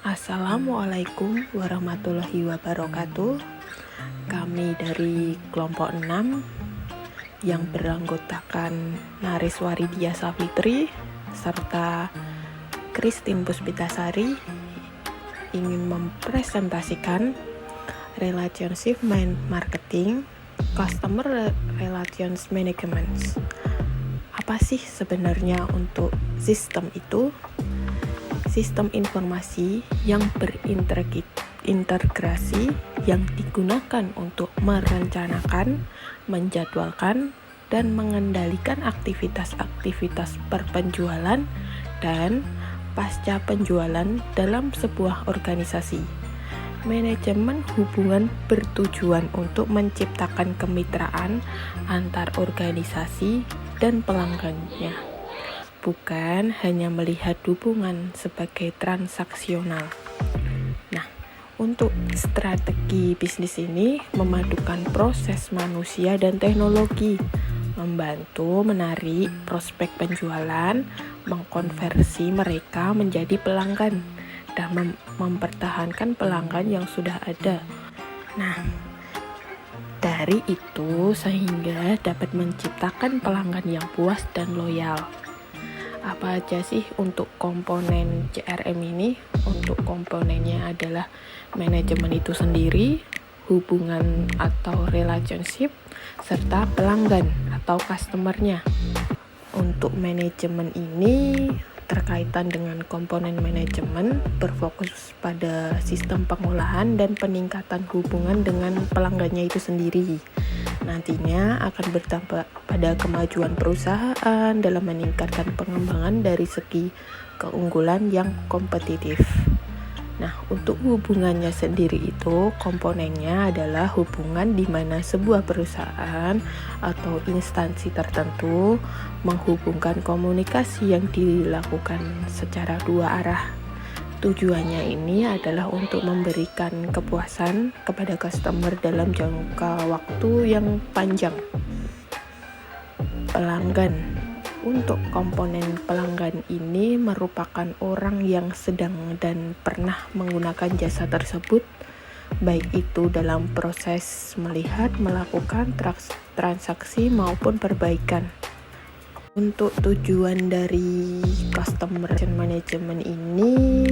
Assalamualaikum warahmatullahi wabarakatuh. Kami dari kelompok 6 yang beranggotakan Nariswari Diah Savitri serta Christine Puspitasari ingin mempresentasikan Relationship Marketing Customer Relations Management. Apa sih sebenarnya untuk sistem itu? Sistem informasi yang berintegrasi yang digunakan untuk merencanakan, menjadwalkan, dan mengendalikan aktivitas-aktivitas perpenjualan dan pasca penjualan dalam sebuah organisasi. Manajemen hubungan bertujuan untuk menciptakan kemitraan antar organisasi dan pelanggannya, bukan hanya melihat hubungan sebagai transaksional. Nah, untuk strategi bisnis ini memadukan proses manusia dan teknologi, membantu menarik prospek penjualan, mengkonversi mereka menjadi pelanggan, dan mempertahankan pelanggan yang sudah ada. Nah, dari itu sehingga dapat menciptakan pelanggan yang puas dan loyal. Apa aja sih untuk komponen CRM ini? Untuk komponennya adalah manajemen itu sendiri, hubungan atau relationship, serta pelanggan atau customer-nya. Untuk manajemen ini terkaitan dengan komponen manajemen berfokus pada sistem pengolahan dan peningkatan hubungan dengan pelanggannya itu sendiri. Nantinya akan berdampak pada kemajuan perusahaan dalam meningkatkan pengembangan dari segi keunggulan yang kompetitif. Nah, untuk hubungannya sendiri itu komponennya adalah hubungan di mana sebuah perusahaan atau instansi tertentu menghubungkan komunikasi yang dilakukan secara dua arah. Tujuannya ini adalah untuk memberikan kepuasan kepada customer dalam jangka waktu yang panjang. Pelanggan. Untuk komponen pelanggan ini merupakan orang yang sedang dan pernah menggunakan jasa tersebut, baik itu dalam proses melihat, melakukan transaksi maupun perbaikan. Untuk tujuan dari customer management ini,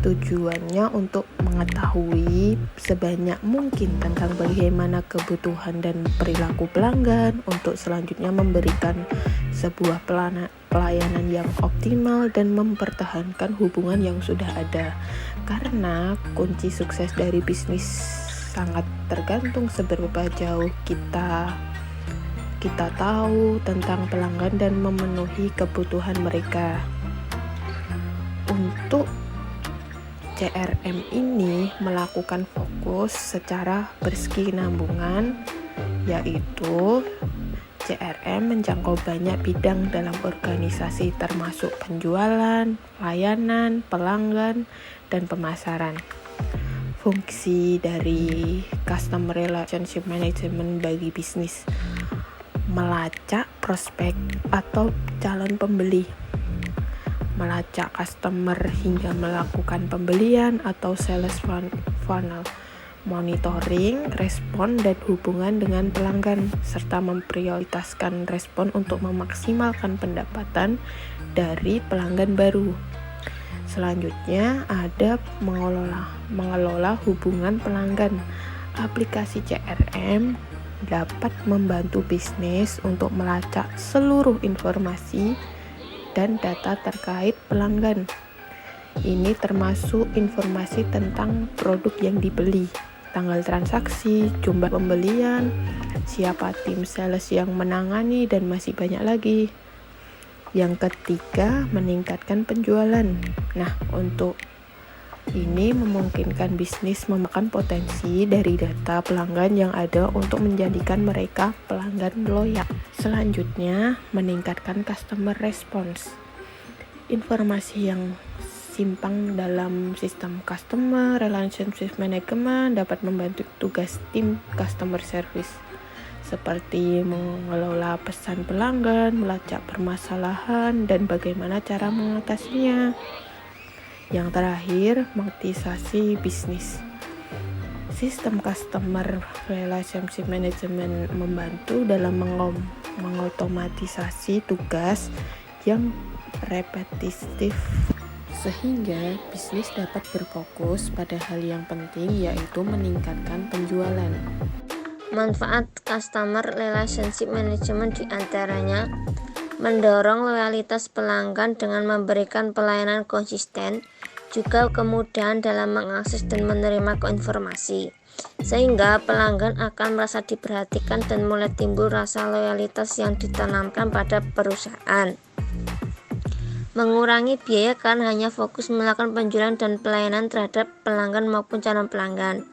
tujuannya untuk mengetahui sebanyak mungkin tentang bagaimana kebutuhan dan perilaku pelanggan untuk selanjutnya memberikan sebuah pelayanan yang optimal dan mempertahankan hubungan yang sudah ada. Karena kunci sukses dari bisnis sangat tergantung seberapa jauh kita tahu tentang pelanggan dan memenuhi kebutuhan mereka. Untuk CRM ini melakukan fokus secara berkesinambungan, yaitu CRM menjangkau banyak bidang dalam organisasi termasuk penjualan, layanan, pelanggan, dan pemasaran. Fungsi dari Customer Relationship Management bagi bisnis: melacak prospek atau calon pembeli, melacak customer hingga melakukan pembelian atau sales funnel, monitoring, respon, dan hubungan dengan pelanggan, serta memprioritaskan respon untuk memaksimalkan pendapatan dari pelanggan baru. Selanjutnya ada mengelola hubungan pelanggan. Aplikasi CRM dapat membantu bisnis untuk melacak seluruh informasi dan data terkait pelanggan. Ini termasuk informasi tentang produk yang dibeli, tanggal transaksi, jumlah pembelian, siapa tim sales yang menangani, dan masih banyak lagi. Yang ketiga, meningkatkan penjualan. Nah, untuk ini memungkinkan bisnis memakan potensi dari data pelanggan yang ada untuk menjadikan mereka pelanggan loyal. Selanjutnya, meningkatkan customer response. Informasi yang simpang dalam sistem Customer Relationship Management dapat membantu tugas tim customer service, seperti mengelola pesan pelanggan, melacak permasalahan, dan bagaimana cara mengatasinya. Yang terakhir, monetisasi bisnis. Sistem Customer Relationship Management membantu dalam mengotomatisasi tugas yang repetitif sehingga bisnis dapat berfokus pada hal yang penting, yaitu meningkatkan penjualan. Manfaat Customer Relationship Management diantaranya mendorong loyalitas pelanggan dengan memberikan pelayanan konsisten, juga kemudahan dalam mengakses dan menerima informasi, sehingga pelanggan akan merasa diperhatikan dan mulai timbul rasa loyalitas yang ditanamkan pada perusahaan. Mengurangi biaya karena hanya fokus melakukan penjualan dan pelayanan terhadap pelanggan maupun calon pelanggan.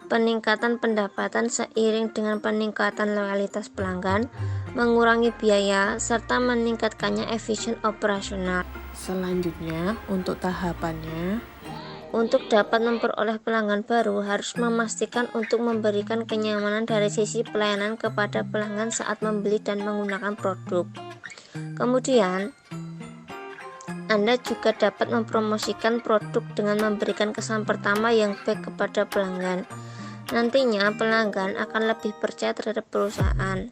Peningkatan pendapatan seiring dengan peningkatan loyalitas pelanggan, mengurangi biaya, serta meningkatkannya efisien operasional. Selanjutnya, untuk tahapannya, untuk dapat memperoleh pelanggan baru harus memastikan untuk memberikan kenyamanan dari sisi pelayanan kepada pelanggan saat membeli dan menggunakan produk. Kemudian, Anda juga dapat mempromosikan produk dengan memberikan kesan pertama yang baik kepada pelanggan. Nantinya pelanggan akan lebih percaya terhadap perusahaan.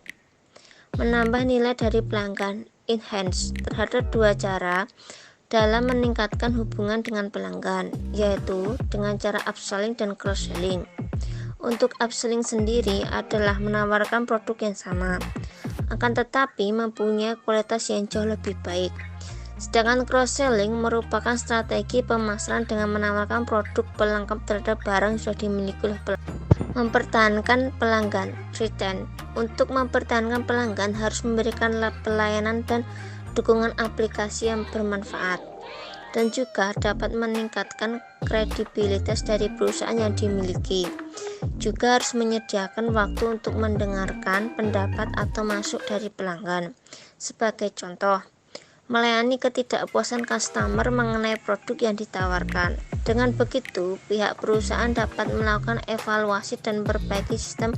Menambah nilai dari pelanggan, enhance, terhadap dua cara dalam meningkatkan hubungan dengan pelanggan, yaitu dengan cara upselling dan cross-selling. Untuk upselling sendiri adalah menawarkan produk yang sama, akan tetapi mempunyai kualitas yang jauh lebih baik. Sedangkan cross-selling merupakan strategi pemasaran dengan menawarkan produk pelengkap terhadap barang yang sudah dimiliki oleh pelanggan. Mempertahankan pelanggan, retain. Untuk mempertahankan pelanggan harus memberikan pelayanan dan dukungan aplikasi yang bermanfaat, dan juga dapat meningkatkan kredibilitas dari perusahaan yang dimiliki. Juga harus menyediakan waktu untuk mendengarkan pendapat atau masuk dari pelanggan. Sebagai contoh, melayani ketidakpuasan customer mengenai produk yang ditawarkan. Dengan begitu, pihak perusahaan dapat melakukan evaluasi dan memperbaiki sistem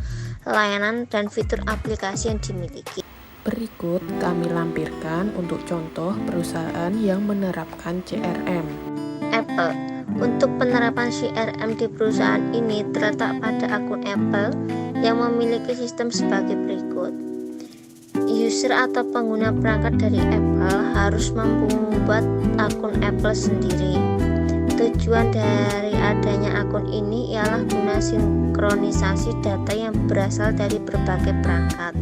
layanan dan fitur aplikasi yang dimiliki. Berikut kami lampirkan untuk contoh perusahaan yang menerapkan CRM. Apple. Untuk penerapan CRM di perusahaan ini terletak pada akun Apple yang memiliki sistem sebagai berikut. User atau pengguna perangkat dari Apple harus membuat akun Apple sendiri. Tujuan dari adanya akun ini ialah guna sinkronisasi data yang berasal dari berbagai perangkat,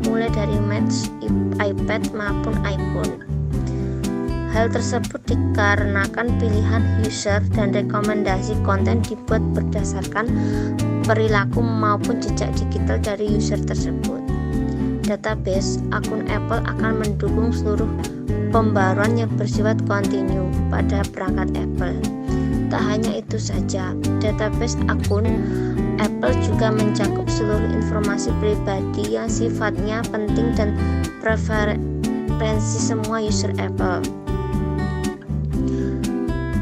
mulai dari Mac, iPad maupun iPhone. Hal tersebut dikarenakan pilihan user dan rekomendasi konten dibuat berdasarkan perilaku maupun jejak digital dari user tersebut. Database akun Apple akan mendukung seluruh pembaruan yang bersifat kontinu pada perangkat Apple. Tak hanya itu saja, database akun Apple juga mencakup seluruh informasi pribadi yang sifatnya penting dan preferensi semua user Apple.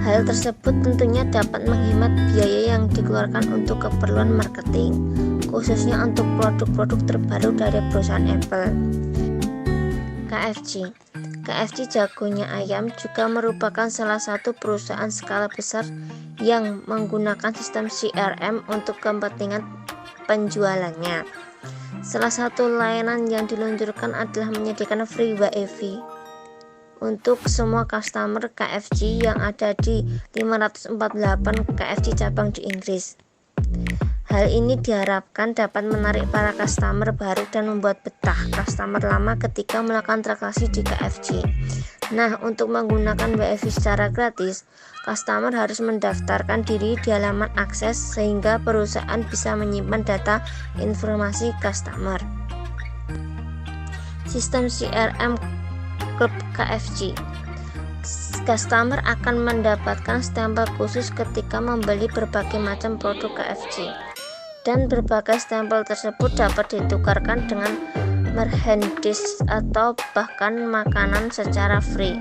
Hal tersebut tentunya dapat menghemat biaya yang dikeluarkan untuk keperluan marketing, khususnya untuk produk-produk terbaru dari perusahaan Apple. KFC Jagonya Ayam juga merupakan salah satu perusahaan skala besar yang menggunakan sistem CRM untuk kepentingan penjualannya. Salah satu layanan yang diluncurkan adalah menyediakan free WiFi untuk semua customer KFC yang ada di 548 KFC cabang di Inggris. Hal ini diharapkan dapat menarik para customer baru dan membuat betah customer lama ketika melakukan transaksi di KFC. Nah, untuk menggunakan WiFi secara gratis, customer harus mendaftarkan diri di halaman akses sehingga perusahaan bisa menyimpan data informasi customer. Sistem CRM Klub KFC. Customer akan mendapatkan stempel khusus ketika membeli berbagai macam produk KFC, dan berbagai stempel tersebut dapat ditukarkan dengan merchandise atau bahkan makanan secara free.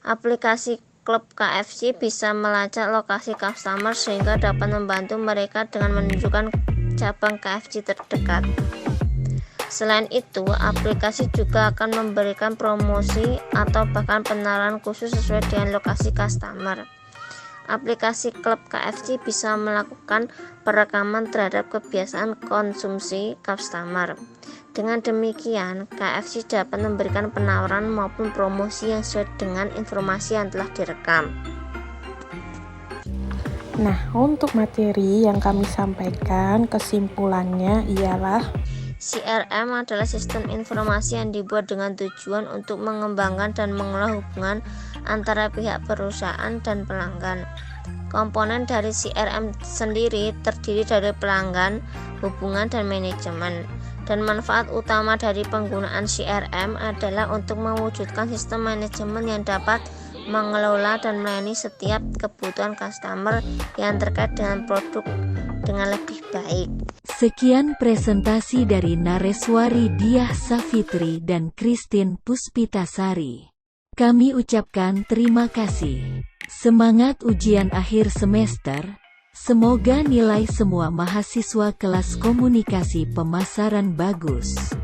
Aplikasi Klub KFC bisa melacak lokasi customer sehingga dapat membantu mereka dengan menunjukkan cabang KFC terdekat. Selain itu, aplikasi juga akan memberikan promosi atau bahkan penawaran khusus sesuai dengan lokasi customer. Aplikasi klub KFC bisa melakukan perekaman terhadap kebiasaan konsumsi customer. Dengan demikian, KFC dapat memberikan penawaran maupun promosi yang sesuai dengan informasi yang telah direkam. Nah, untuk materi yang kami sampaikan, kesimpulannya ialah CRM adalah sistem informasi yang dibuat dengan tujuan untuk mengembangkan dan mengelola hubungan antara pihak perusahaan dan pelanggan. Komponen dari CRM sendiri terdiri dari pelanggan, hubungan, dan manajemen. Dan manfaat utama dari penggunaan CRM adalah untuk mewujudkan sistem manajemen yang dapat mengelola dan melayani setiap kebutuhan customer yang terkait dengan produk dengan lebih baik. Sekian presentasi dari Nareswari Diah Savitri dan Christine Puspitasari. Kami ucapkan terima kasih. Semangat ujian akhir semester. Semoga nilai semua mahasiswa kelas komunikasi pemasaran bagus.